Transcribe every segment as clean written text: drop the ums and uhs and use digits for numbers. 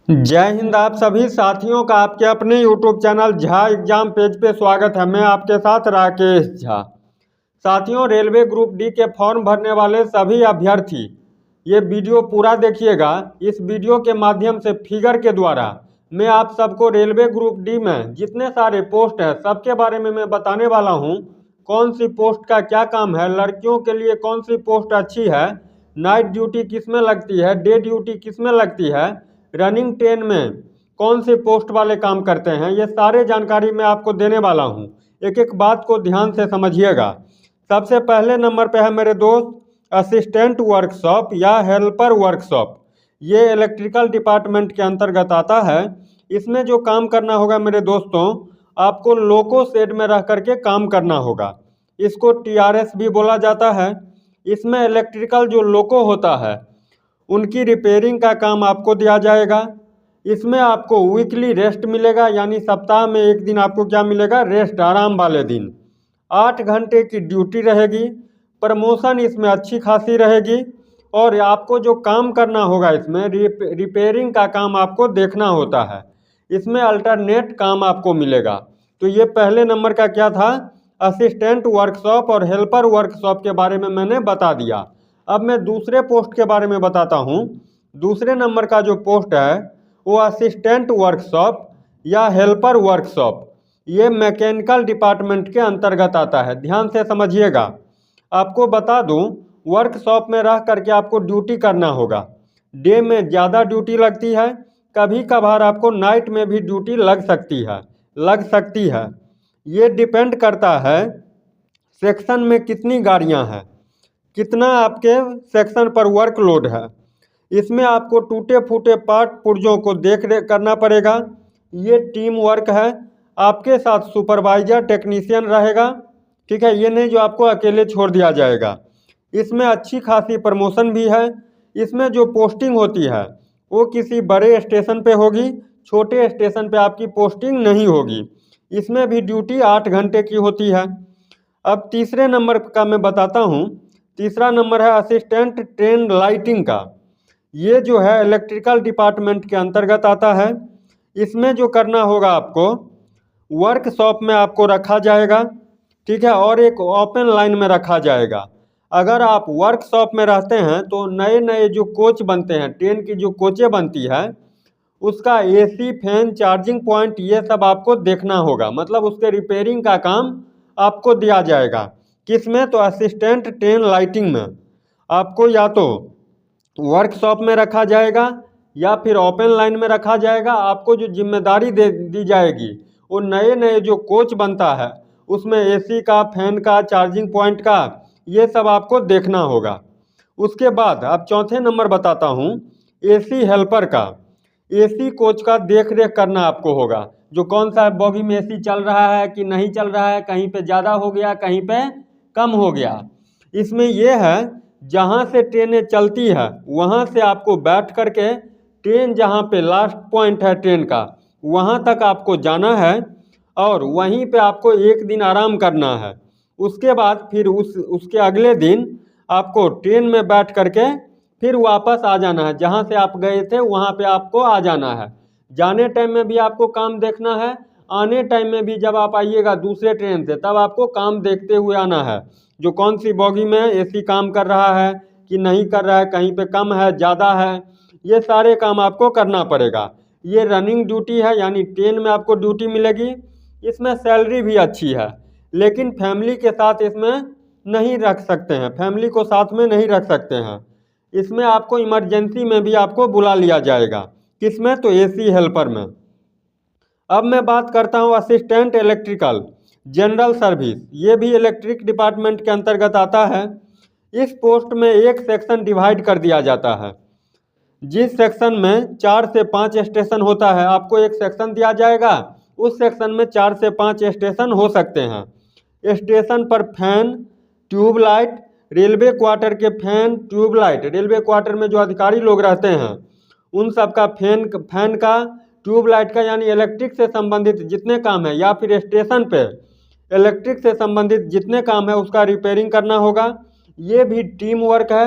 जय हिंद। आप सभी साथियों का आपके अपने YouTube channel Jha exam page पे स्वागत है। मैं आपके साथ राकेश झा। साथियों, रेलवे ग्रुप डी के फॉर्म भरने वाले सभी अभ्यर्थी ये वीडियो पूरा देखिएगा। इस वीडियो के माध्यम से फिगर के द्वारा मैं आप सबको रेलवे ग्रुप डी में जितने सारे पोस्ट हैं सबके बारे में मैं बताने वाला हूँ। कौन सी पोस्ट का क्या काम है, लड़कियों के लिए कौन सी पोस्ट अच्छी है, नाइट ड्यूटी किस में लगती है, डे ड्यूटी किस में लगती है, रनिंग ट्रेन में कौन से पोस्ट वाले काम करते हैं, ये सारे जानकारी मैं आपको देने वाला हूँ। एक एक बात को ध्यान से समझिएगा। सबसे पहले नंबर पे है मेरे दोस्त असिस्टेंट वर्कशॉप या हेल्पर वर्कशॉप। ये इलेक्ट्रिकल डिपार्टमेंट के अंतर्गत आता है। इसमें जो काम करना होगा मेरे दोस्तों, आपको लोको शेड में रह करके काम करना होगा। इसको टीआरएस भी बोला जाता है। इसमें इलेक्ट्रिकल जो लोको होता है उनकी रिपेयरिंग का काम आपको दिया जाएगा। इसमें आपको वीकली रेस्ट मिलेगा, यानी सप्ताह में एक दिन आपको क्या मिलेगा, रेस्ट, आराम वाले दिन। 8 घंटे की ड्यूटी रहेगी। प्रमोशन इसमें अच्छी खासी रहेगी। और आपको जो काम करना होगा इसमें रिपेयरिंग का काम आपको देखना होता है। इसमें अल्टरनेट काम आपको मिलेगा। तो ये पहले नंबर का क्या था, असिस्टेंट वर्कशॉप और हेल्पर वर्कशॉप के बारे में मैंने बता दिया। अब मैं दूसरे पोस्ट के बारे में बताता हूँ। दूसरे नंबर का जो पोस्ट है वो असिस्टेंट वर्कशॉप या हेल्पर वर्कशॉप, ये मैकेनिकल डिपार्टमेंट के अंतर्गत आता है। ध्यान से समझिएगा। आपको बता दूं, वर्कशॉप में रह करके आपको ड्यूटी करना होगा। डे में ज़्यादा ड्यूटी लगती है, कभी कभार आपको नाइट में भी ड्यूटी लग सकती है। ये डिपेंड करता है सेक्शन में कितनी गाड़ियां हैं, कितना आपके सेक्शन पर वर्कलोड है। इसमें आपको टूटे फूटे पार्ट पुर्जों को देख रेख करना पड़ेगा। ये टीम वर्क है। आपके साथ सुपरवाइजर टेक्नीशियन रहेगा, ठीक है। ये नहीं जो आपको अकेले छोड़ दिया जाएगा। इसमें अच्छी खासी प्रमोशन भी है। इसमें जो पोस्टिंग होती है वो किसी बड़े स्टेशन पे होगी, छोटे स्टेशन पे आपकी पोस्टिंग नहीं होगी। इसमें भी ड्यूटी 8 घंटे की होती है। अब तीसरे नंबर का मैं बताता हूँ। तीसरा नंबर है असिस्टेंट ट्रेन लाइटिंग का। ये जो है इलेक्ट्रिकल डिपार्टमेंट के अंतर्गत आता है। इसमें जो करना होगा आपको, वर्कशॉप में आपको रखा जाएगा, ठीक है, और एक ओपन लाइन में रखा जाएगा। अगर आप वर्कशॉप में रहते हैं तो नए नए जो कोच बनते हैं, ट्रेन की जो कोचें बनती है, उसका एसी, फैन, चार्जिंग पॉइंट, ये सब आपको देखना होगा। मतलब उसके रिपेयरिंग का काम आपको दिया जाएगा। किस में, तो असिस्टेंट ट्रेन लाइटिंग में। आपको या तो वर्कशॉप में रखा जाएगा या फिर ओपन लाइन में रखा जाएगा। आपको जो जिम्मेदारी दे दी जाएगी वो नए नए जो कोच बनता है उसमें एसी का, फैन का, चार्जिंग पॉइंट का, ये सब आपको देखना होगा। उसके बाद अब चौथे नंबर बताता हूँ, एसी हेल्पर का। एसी कोच का देख रेख करना आपको होगा। जो कौन सा बॉगी में एसी चल रहा है कि नहीं चल रहा है, कहीं पे ज़्यादा हो गया, कहीं पे कम हो गया। इसमें यह है, जहाँ से ट्रेनें चलती है वहाँ से आपको बैठ करके ट्रेन जहाँ पे लास्ट पॉइंट है ट्रेन का, वहाँ तक आपको जाना है और वहीं पे आपको एक दिन आराम करना है। उसके बाद फिर उसके अगले दिन आपको ट्रेन में बैठ करके फिर वापस आ जाना है। जहाँ से आप गए थे वहाँ पे आपको आ जाना है। जाने टाइम में भी आपको काम देखना है, आने टाइम में भी जब आप आइएगा दूसरे ट्रेन से तब आपको काम देखते हुए आना है। जो कौन सी बॉगी में एसी काम कर रहा है कि नहीं कर रहा है, कहीं पे कम है, ज़्यादा है, ये सारे काम आपको करना पड़ेगा। ये रनिंग ड्यूटी है, यानी ट्रेन में आपको ड्यूटी मिलेगी। इसमें सैलरी भी अच्छी है, लेकिन फैमिली के साथ इसमें नहीं रख सकते हैं, फैमिली को साथ में नहीं रख सकते हैं। इसमें आपको इमरजेंसी में भी आपको बुला लिया जाएगा। किसमें, तो एसी हेल्पर में। अब मैं बात करता हूँ असिस्टेंट इलेक्ट्रिकल जनरल सर्विस। ये भी इलेक्ट्रिक डिपार्टमेंट के अंतर्गत आता है। इस पोस्ट में एक सेक्शन डिवाइड कर दिया जाता है। जिस सेक्शन में 4 से 5 स्टेशन होता है, आपको एक सेक्शन दिया जाएगा। उस सेक्शन में 4 से 5 स्टेशन हो सकते हैं। स्टेशन पर फैन, ट्यूबलाइट, रेलवे क्वार्टर के फैन, ट्यूबलाइट, रेलवे क्वार्टर में जो अधिकारी लोग रहते हैं उन सब का फैन का, ट्यूबलाइट का, यानी इलेक्ट्रिक से संबंधित जितने काम है, या फिर स्टेशन पे इलेक्ट्रिक से संबंधित जितने काम है उसका रिपेयरिंग करना होगा। ये भी टीम वर्क है।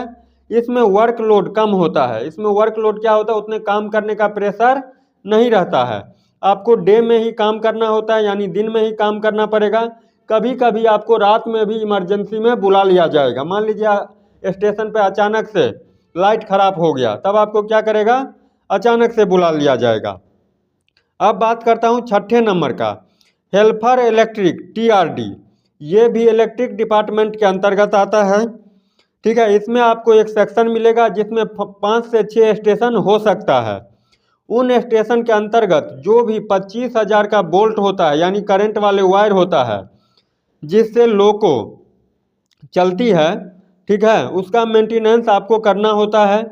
इसमें वर्कलोड कम होता है। इसमें वर्कलोड क्या होता है, उतने काम करने का प्रेशर नहीं रहता है। आपको डे में ही काम करना होता है, यानी दिन में ही काम करना पड़ेगा। कभी कभी आपको रात में भी इमरजेंसी में बुला लिया जाएगा। मान लीजिए स्टेशन पे अचानक से लाइट खराब हो गया, तब आपको क्या करेगा, अचानक से बुला लिया जाएगा। अब बात करता हूँ छठे नंबर का, हेल्पर इलेक्ट्रिक TRD। ये भी इलेक्ट्रिक डिपार्टमेंट के अंतर्गत आता है। ठीक है, इसमें आपको एक सेक्शन मिलेगा जिसमें 5 से 6 स्टेशन हो सकता है। उन स्टेशन के अंतर्गत जो भी 25,000 का बोल्ट होता है, यानी करंट वाले वायर होता है जिससे लोको चलती है, ठीक है, उसका मेंटेनेंस आपको करना होता है।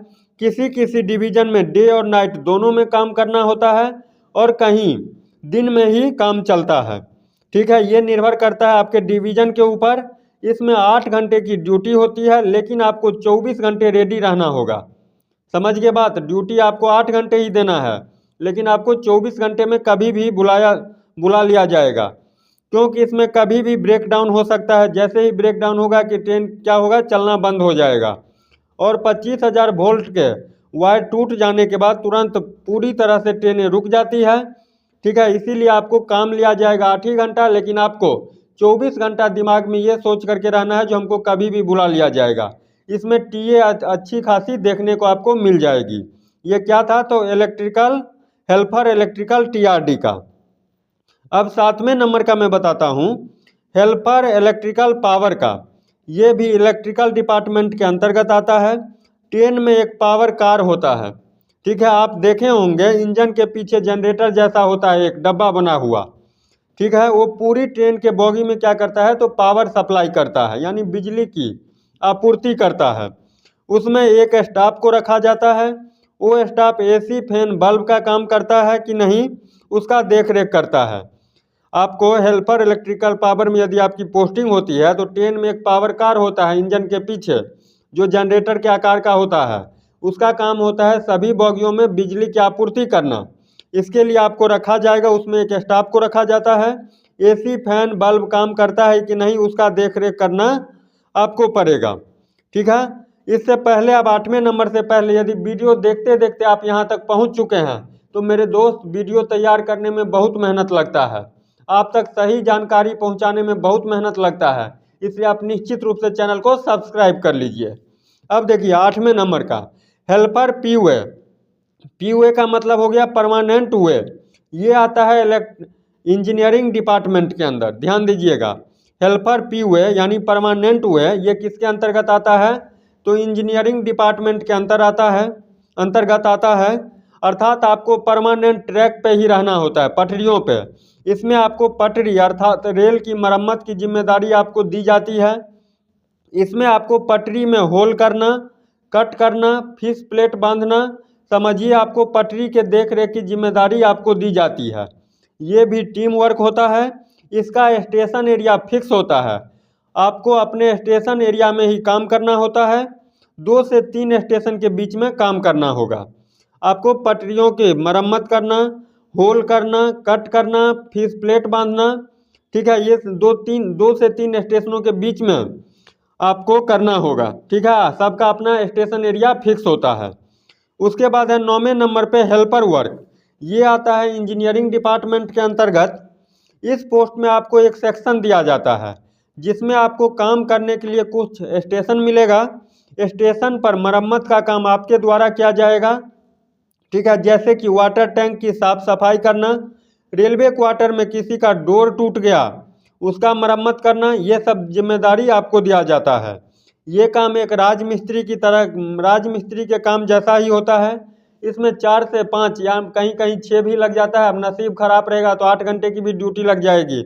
किसी किसी डिवीज़न में डे और नाइट दोनों में काम करना होता है, और कहीं दिन में ही काम चलता है। ठीक है, ये निर्भर करता है आपके डिवीज़न के ऊपर। इसमें 8 घंटे की ड्यूटी होती है, लेकिन आपको 24 घंटे रेडी रहना होगा। समझ गए बात, ड्यूटी आपको 8 घंटे ही देना है, लेकिन आपको 24 घंटे में कभी भी बुला लिया जाएगा, क्योंकि इसमें कभी भी ब्रेक डाउन हो सकता है। जैसे ही ब्रेक डाउन होगा कि ट्रेन क्या होगा, चलना बंद हो जाएगा। और 25,000 वोल्ट के वायर टूट जाने के बाद तुरंत पूरी तरह से ट्रेनें रुक जाती है। ठीक है, इसीलिए आपको काम लिया जाएगा 8 ही घंटा, लेकिन आपको 24 घंटा दिमाग में ये सोच करके रहना है जो हमको कभी भी बुला लिया जाएगा। इसमें टीए अच्छी खासी देखने को आपको मिल जाएगी। ये क्या था, तो इलेक्ट्रिकल हेल्पर इलेक्ट्रिकल TRD का। अब 7वें नंबर का मैं बताता हूँ, हेल्पर इलेक्ट्रिकल पावर का। ये भी इलेक्ट्रिकल डिपार्टमेंट के अंतर्गत आता है। ट्रेन में एक पावर कार होता है। ठीक है, आप देखे होंगे इंजन के पीछे जनरेटर जैसा होता है, एक डब्बा बना हुआ। ठीक है, वो पूरी ट्रेन के बोगी में क्या करता है, तो पावर सप्लाई करता है, यानी बिजली की आपूर्ति करता है। उसमें एक स्टाफ को रखा जाता है। वो स्टाफ AC फैन बल्ब का काम करता है कि नहीं, उसका देख रेख करता है। आपको हेल्पर इलेक्ट्रिकल पावर में यदि आपकी पोस्टिंग होती है, तो ट्रेन में एक पावर कार होता है इंजन के पीछे, जो जनरेटर के आकार का होता है। उसका काम होता है सभी बोगियों में बिजली की आपूर्ति करना। इसके लिए आपको रखा जाएगा, उसमें एक स्टाफ को रखा जाता है। AC फैन बल्ब काम करता है कि नहीं, उसका देख रेख करना आपको पड़ेगा। ठीक है, इससे पहले अब 8वें नंबर से पहले यदि वीडियो देखते देखते आप यहाँ तक पहुँच चुके हैं, तो मेरे दोस्त, वीडियो तैयार करने में बहुत मेहनत लगता है, आप तक सही जानकारी पहुंचाने में बहुत मेहनत लगता है, इसलिए आप निश्चित रूप से चैनल को सब्सक्राइब कर लीजिए। अब देखिए 8वें नंबर का, हेल्पर PUA का मतलब हो गया परमानेंट वे। ये आता है इंजीनियरिंग डिपार्टमेंट के अंदर, ध्यान दीजिएगा। हेल्पर PUA यानी परमानेंट वे, ये किसके अंतर्गत आता है, तो इंजीनियरिंग डिपार्टमेंट के अंतर्गत आता है। अर्थात आपको परमानेंट ट्रैक पे ही रहना होता है, पटरियों पे। इसमें आपको पटरी अर्थात रेल की मरम्मत की जिम्मेदारी आपको दी जाती है। इसमें आपको पटरी में होल करना, कट करना, फिक्स प्लेट बांधना, समझिए आपको पटरी के देख रेख की जिम्मेदारी आपको दी जाती है। ये भी टीम वर्क होता है। इसका स्टेशन एरिया फिक्स होता है। आपको अपने स्टेशन एरिया में ही काम करना होता है। 2 से 3 स्टेशन के बीच में काम करना होगा। आपको पटरियों की मरम्मत करना, होल करना, कट करना, फिक्स प्लेट बांधना, ठीक है, ये 2 से 3 स्टेशनों के बीच में आपको करना होगा। ठीक है, सबका अपना स्टेशन एरिया फिक्स होता है। उसके बाद है 9वें नंबर पे हेल्पर वर्क। ये आता है इंजीनियरिंग डिपार्टमेंट के अंतर्गत। इस पोस्ट में आपको एक सेक्शन दिया जाता है जिसमें आपको काम करने के लिए कुछ स्टेशन मिलेगा। स्टेशन पर मरम्मत का काम आपके द्वारा किया जाएगा। ठीक है, जैसे कि वाटर टैंक की साफ सफाई करना, रेलवे क्वार्टर में किसी का डोर टूट गया उसका मरम्मत करना, ये सब जिम्मेदारी आपको दिया जाता है। ये काम एक राजमिस्त्री की तरह, राजमिस्त्री के काम जैसा ही होता है। इसमें 4 से 5 या कहीं कहीं 6 भी लग जाता है। अब नसीब खराब रहेगा तो 8 घंटे की भी ड्यूटी लग जाएगी।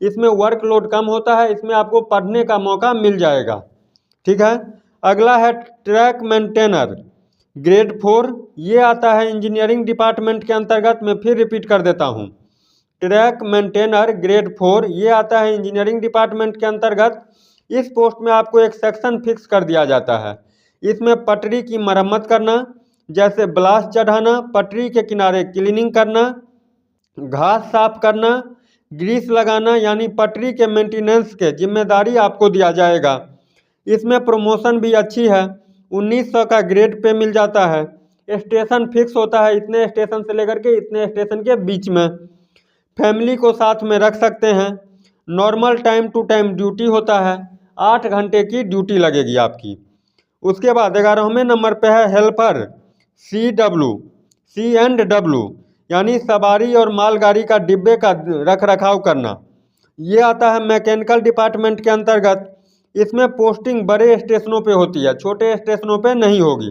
इसमें वर्कलोड कम होता है, इसमें आपको पढ़ने का मौका मिल जाएगा। ठीक है, अगला है ट्रैक मेंटेनर ग्रेड 4। ये आता है इंजीनियरिंग डिपार्टमेंट के अंतर्गत। मैं फिर रिपीट कर देता हूँ, ट्रैक मेंटेनर ग्रेड 4 ये आता है इंजीनियरिंग डिपार्टमेंट के अंतर्गत। इस पोस्ट में आपको एक सेक्शन फिक्स कर दिया जाता है। इसमें पटरी की मरम्मत करना, जैसे ब्लास्ट चढ़ाना, पटरी के किनारे क्लीनिंग करना, घास साफ करना, ग्रीस लगाना, यानी पटरी के मेंटेनेंस के जिम्मेदारी आपको दिया जाएगा। इसमें प्रमोशन भी अच्छी है। 1900 का ग्रेड पे मिल जाता है। स्टेशन फिक्स होता है, इतने स्टेशन से लेकर के इतने स्टेशन के बीच में। फैमिली को साथ में रख सकते हैं। Normal time to time duty होता है, 8 घंटे की ड्यूटी लगेगी आपकी। उसके बाद 11वें नंबर पे है हेल्पर C&W, यानी सवारी और मालगाड़ी का डिब्बे का रख रखाव करना। ये आता है मैकेनिकल डिपार्टमेंट के अंतर्गत। इसमें पोस्टिंग बड़े स्टेशनों पे होती है, छोटे स्टेशनों पे नहीं होगी।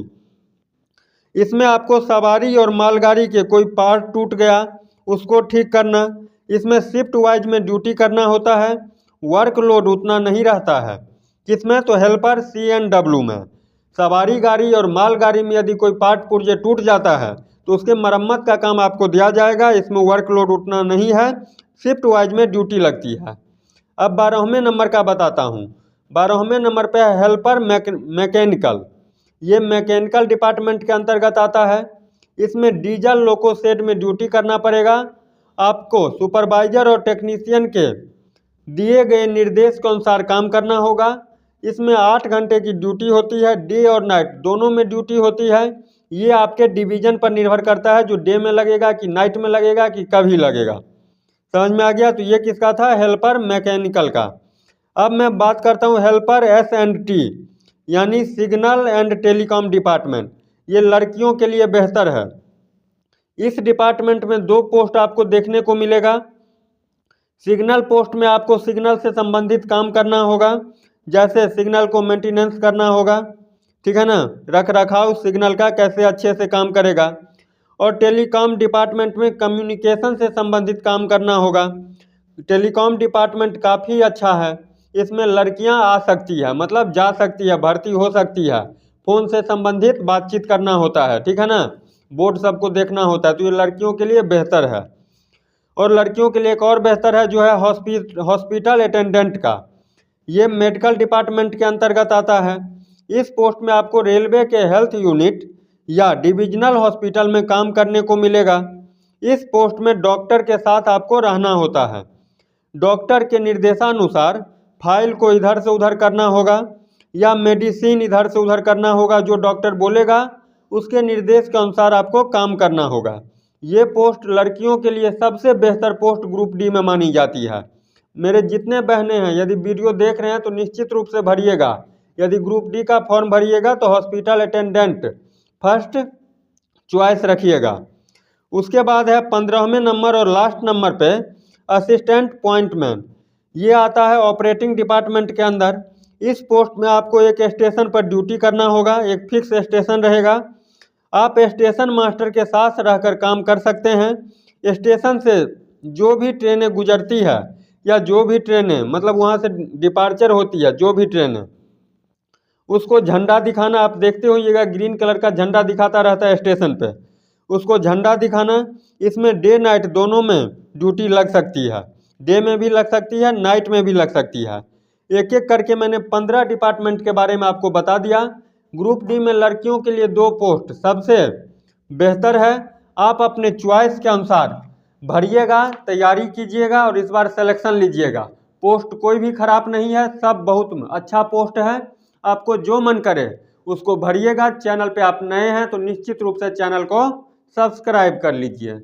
इसमें आपको सवारी और मालगाड़ी के कोई पार्ट टूट गया उसको ठीक करना। इसमें शिफ्ट वाइज में ड्यूटी करना होता है, वर्कलोड उतना नहीं रहता है। किसमें? तो हेल्पर C&W में। सवारी गाड़ी और मालगाड़ी में यदि कोई पार्ट पुर्जे टूट जाता है तो उसके मरम्मत का काम आपको दिया जाएगा। इसमें वर्कलोड उतना नहीं है, शिफ्ट वाइज में ड्यूटी लगती है। अब 12वें नंबर का बताता हूँ। 12वें नंबर पे है हेल्पर मैकेनिकल। ये मैकेनिकल डिपार्टमेंट के अंतर्गत आता है। इसमें डीजल लोको शेड में ड्यूटी करना पड़ेगा। आपको सुपरवाइजर और टेक्नीशियन के दिए गए निर्देश के अनुसार काम करना होगा। इसमें 8 घंटे की ड्यूटी होती है, डे और नाइट दोनों में ड्यूटी होती है। ये आपके डिवीज़न पर निर्भर करता है, जो डे में लगेगा कि नाइट में लगेगा कि कभी लगेगा। समझ में आ गया? तो ये किसका था? हेल्पर मैकेनिकल का। अब मैं बात करता हूँ हेल्पर S&T, यानी सिग्नल एंड टेलीकॉम डिपार्टमेंट। ये लड़कियों के लिए बेहतर है। इस डिपार्टमेंट में 2 पोस्ट आपको देखने को मिलेगा। सिग्नल पोस्ट में आपको सिग्नल से संबंधित काम करना होगा, जैसे सिग्नल को मेंटेनेंस करना होगा, ठीक है ना, रख रखाव सिग्नल का कैसे अच्छे से काम करेगा। और टेलीकॉम डिपार्टमेंट में कम्युनिकेशन से संबंधित काम करना होगा। टेलीकॉम डिपार्टमेंट काफ़ी अच्छा है। इसमें लड़कियां आ सकती है, मतलब जा सकती है, भर्ती हो सकती है। फ़ोन से संबंधित बातचीत करना होता है, ठीक है ना, बोर्ड सबको देखना होता है, तो ये लड़कियों के लिए बेहतर है। और लड़कियों के लिए एक और बेहतर है जो है हॉस्पिटल अटेंडेंट का। ये मेडिकल डिपार्टमेंट के अंतर्गत आता है। इस पोस्ट में आपको रेलवे के हेल्थ यूनिट या डिविजनल हॉस्पिटल में काम करने को मिलेगा। इस पोस्ट में डॉक्टर के साथ आपको रहना होता है। डॉक्टर के निर्देशानुसार फाइल को इधर से उधर करना होगा या मेडिसिन इधर से उधर करना होगा। जो डॉक्टर बोलेगा उसके निर्देश के अनुसार आपको काम करना होगा। ये पोस्ट लड़कियों के लिए सबसे बेहतर पोस्ट ग्रुप डी में मानी जाती है। मेरे जितने बहनें हैं यदि वीडियो देख रहे हैं तो निश्चित रूप से भरिएगा। यदि ग्रुप डी का फॉर्म भरिएगा तो हॉस्पिटल अटेंडेंट फर्स्ट चॉइस रखिएगा। उसके बाद है 15वें नंबर और लास्ट नंबर पे असिस्टेंट पॉइंटमैन। ये आता है ऑपरेटिंग डिपार्टमेंट के अंदर। इस पोस्ट में आपको एक स्टेशन पर ड्यूटी करना होगा, एक फिक्स स्टेशन रहेगा। आप स्टेशन मास्टर के साथ रहकर काम कर सकते हैं। स्टेशन से जो भी ट्रेनें गुजरती है या जो भी ट्रेनें मतलब वहाँ से डिपार्चर होती है, जो भी ट्रेनें, उसको झंडा दिखाना। आप देखते होइएगा ग्रीन कलर का झंडा दिखाता रहता है स्टेशन पे, उसको झंडा दिखाना। इसमें डे नाइट दोनों में ड्यूटी लग सकती है, डे में भी लग सकती है, नाइट में भी लग सकती है। एक एक करके मैंने 15 डिपार्टमेंट के बारे में आपको बता दिया। ग्रुप डी में लड़कियों के लिए 2 पोस्ट सबसे बेहतर है। आप अपने चॉइस के अनुसार भरिएगा, तैयारी कीजिएगा और इस बार सिलेक्शन लीजिएगा। पोस्ट कोई भी खराब नहीं है, सब बहुत अच्छा पोस्ट है। आपको जो मन करे उसको भरिएगा। चैनल पे आप नए हैं तो निश्चित रूप से चैनल को सब्सक्राइब कर लीजिए।